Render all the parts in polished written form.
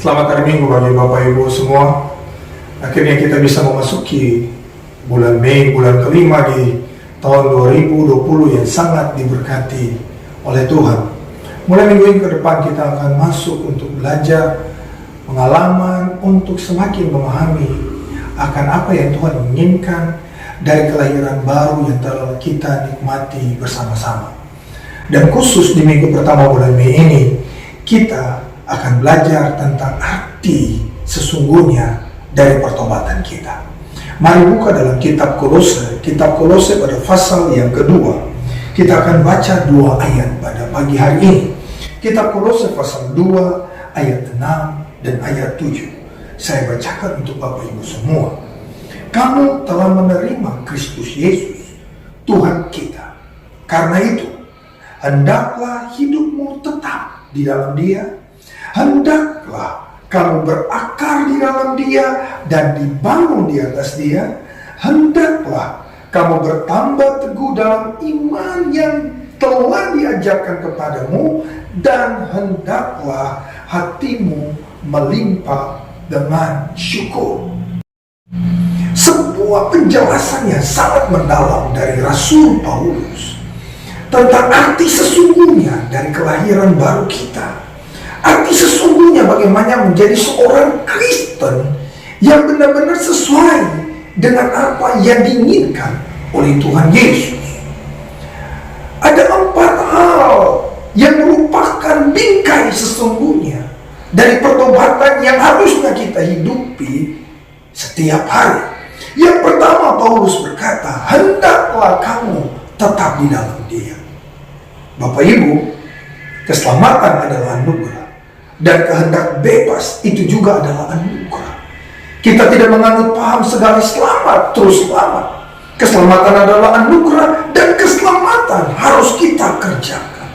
Selamat hari Minggu bagi Bapak Ibu semua. Akhirnya kita bisa memasuki bulan Mei, bulan kelima di tahun 2020 yang sangat diberkati oleh Tuhan. Mulai minggu ini ke depan kita akan masuk untuk belajar pengalaman, untuk semakin memahami akan apa yang Tuhan inginkan dari kelahiran baru yang telah kita nikmati bersama-sama. Dan khusus di minggu pertama bulan Mei ini, kita akan belajar tentang arti sesungguhnya dari pertobatan kita. Mari buka dalam kitab Kolose pada pasal yang kedua. Kita akan baca 2 ayat pada pagi hari ini. Kitab Kolose pasal 2 ayat 6 dan ayat 7. Saya bacakan untuk Bapak Ibu semua. Kamu telah menerima Kristus Yesus, Tuhan kita. Karena itu, hendaklah hidupmu tetap di dalam Dia. Hendaklah kamu berakar di dalam Dia dan dibangun di atas Dia. Hendaklah kamu bertambah teguh dalam iman yang telah diajarkan kepadamu, dan hendaklah hatimu melimpah dengan syukur. Sebuah penjelasan yang sangat mendalam dari Rasul Paulus tentang arti sesungguhnya dari kelahiran baru kita. Arti sesungguhnya bagaimana menjadi seorang Kristen yang benar-benar sesuai dengan apa yang diinginkan oleh Tuhan Yesus. Ada 4 hal yang merupakan bingkai sesungguhnya dari pertobatan yang harusnya kita hidupi setiap hari. Yang pertama, Paulus berkata, hendaklah kamu tetap di dalam Dia. Bapak Ibu, keselamatan adalah anugerah. Dan kehendak bebas itu juga adalah anugerah. Kita tidak menganut paham segala selamat terus selamat. Keselamatan adalah anugerah, dan keselamatan harus kita kerjakan.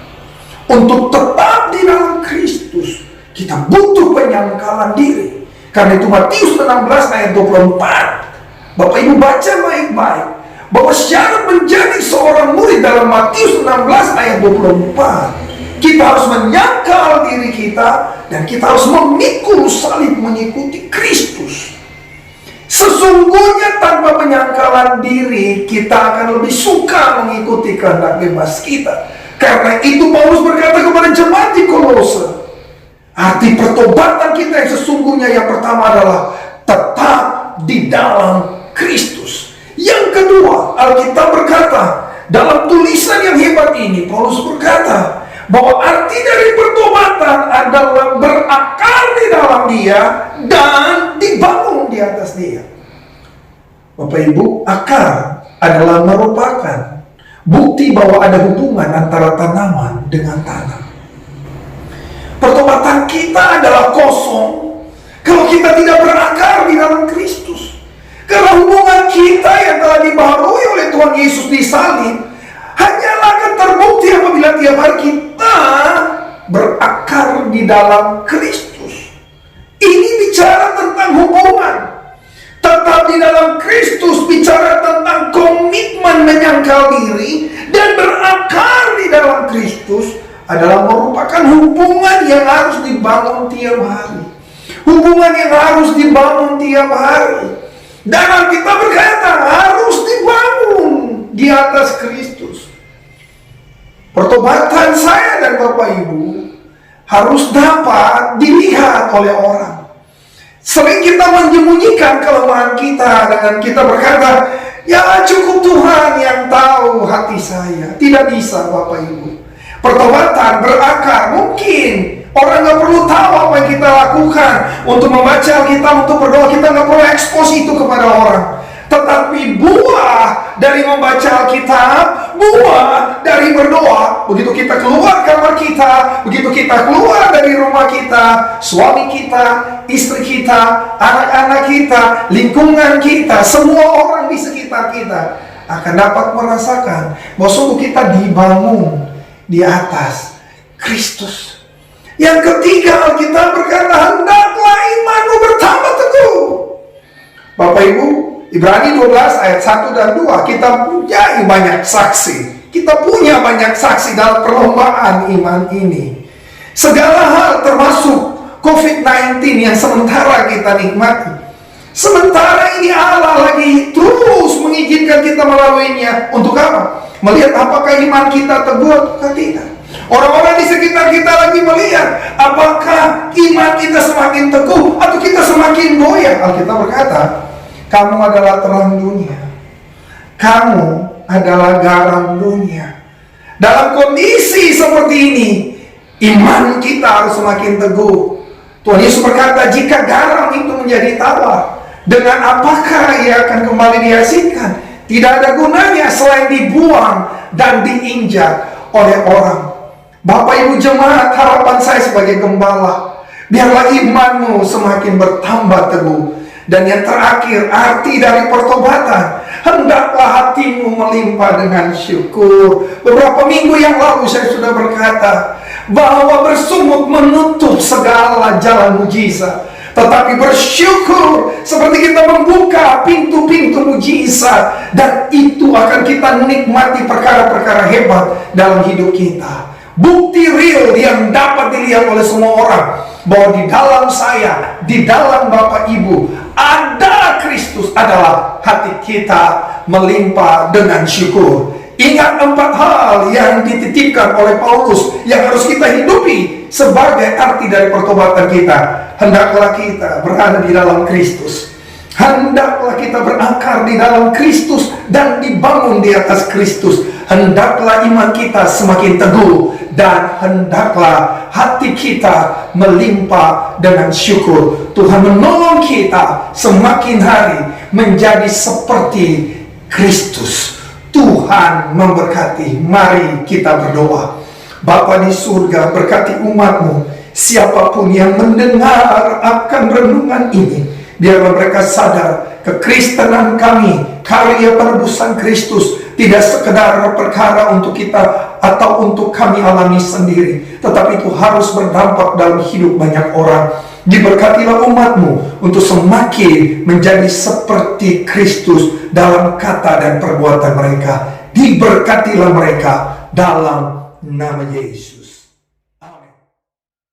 Untuk tetap di dalam Kristus, kita butuh penyangkalan diri. Karena itu Matius 16 ayat 24. Bapak Ibu baca baik-baik bahwa syarat menjadi seorang murid dalam Matius 16 ayat 24, kita harus menyangkal diri kita, dan kita harus memikul salib mengikuti Kristus. Sesungguhnya tanpa penyangkalan diri, kita akan lebih suka mengikuti kehendak bebas kita. Karena itu Paulus berkata kepada jemaat di Kolose, arti pertobatan kita yang sesungguhnya yang pertama adalah tetap di dalam Kristus. Yang kedua, Alkitab berkata dalam tulisan yang hebat ini, Paulus berkata bahwa arti dari pertobatan adalah berakar di dalam Dia dan dibangun di atas Dia. Bapak Ibu, akar adalah merupakan bukti bahwa ada hubungan antara tanaman dengan tanah. Pertobatan kita adalah kosong kalau kita tidak berakar di dalam Kristus. Karena hubungan kita yang telah dibaharui oleh Tuhan Yesus di salib hanyalah akan terbukti apabila tiap hari kita berakar di dalam Kristus. Ini bicara tentang hubungan. Tetap di dalam Kristus bicara tentang komitmen menyangkal diri, dan berakar di dalam Kristus adalah merupakan hubungan yang harus dibangun tiap hari. Hubungan yang harus dibangun tiap hari. Dan kita berkata harus dibangun di atas Kristus. Pertobatan saya dan Bapak Ibu harus dapat dilihat oleh orang. Sering kita menyembunyikan kelemahan kita dengan kita berkata, ya cukup Tuhan yang tahu hati saya. Tidak bisa Bapak Ibu. Pertobatan berakar. Mungkin orang gak perlu tahu apa yang kita lakukan untuk membaca Alkitab, untuk berdoa. Kita gak perlu ekspos itu kepada orang. Tetapi buah dari membaca Alkitab, buah dari berdoa, begitu kita keluar kamar kita, begitu kita keluar dari rumah kita, suami kita, istri kita, anak-anak kita, lingkungan kita, semua orang di sekitar kita akan dapat merasakan bahwa sungguh kita dibangun di atas Kristus. Yang ketiga, Alkitab berkata, hendaklah imanmu bertambah teguh. Bapak Ibu, Ibrani 12 ayat 1 dan 2, kita punya banyak saksi. Kita punya banyak saksi dalam perlombaan iman ini. Segala hal termasuk COVID-19 yang sementara kita nikmati. Sementara ini Allah lagi terus mengizinkan kita melaluinya. Untuk apa? Melihat apakah iman kita teguh atau tidak. Orang-orang di sekitar kita lagi melihat apakah iman kita semakin teguh atau kita semakin goyah. Alkitab berkata, kamu adalah terang dunia, kamu adalah garam dunia. Dalam kondisi seperti ini, iman kita harus semakin teguh. Tuhan Yesus berkata, jika garam itu menjadi tawar, dengan apakah ia akan kembali dihasilkan? Tidak ada gunanya selain dibuang dan diinjak oleh orang. Bapak Ibu jemaat, harapan saya sebagai gembala, biarlah imanmu semakin bertambah teguh. Dan yang terakhir, arti dari pertobatan, hendaklah hatimu melimpah dengan syukur. Beberapa minggu yang lalu saya sudah berkata bahwa bersungut menutup segala jalan mujizat, tetapi bersyukur seperti kita membuka pintu-pintu mujizat, dan itu akan kita nikmati perkara-perkara hebat dalam hidup kita. Bukti real yang dapat dilihat oleh semua orang bahwa di dalam saya, di dalam Bapak Ibu ada Kristus, adalah hati kita melimpah dengan syukur. Ingat 4 hal yang dititipkan oleh Paulus yang harus kita hidupi sebagai arti dari pertobatan kita. Hendaklah kita berada di dalam Kristus, hendaklah kita berakar di dalam Kristus dan dibangun di atas Kristus. Hendaklah iman kita semakin teguh, dan hendaklah hati kita melimpah dengan syukur. Tuhan menolong kita semakin hari menjadi seperti Kristus. Tuhan memberkati. Mari kita berdoa. Bapa di surga, berkati umat-Mu. Siapapun yang mendengar akan renungan ini, biarlah mereka sadar kekristenan kami, karya penebusan Kristus, tidak sekedar perkara untuk kita atau untuk kami alami sendiri, tetapi itu harus berdampak dalam hidup banyak orang. Diberkatilah umat-Mu untuk semakin menjadi seperti Kristus dalam kata dan perbuatan mereka. Diberkatilah mereka dalam nama Yesus.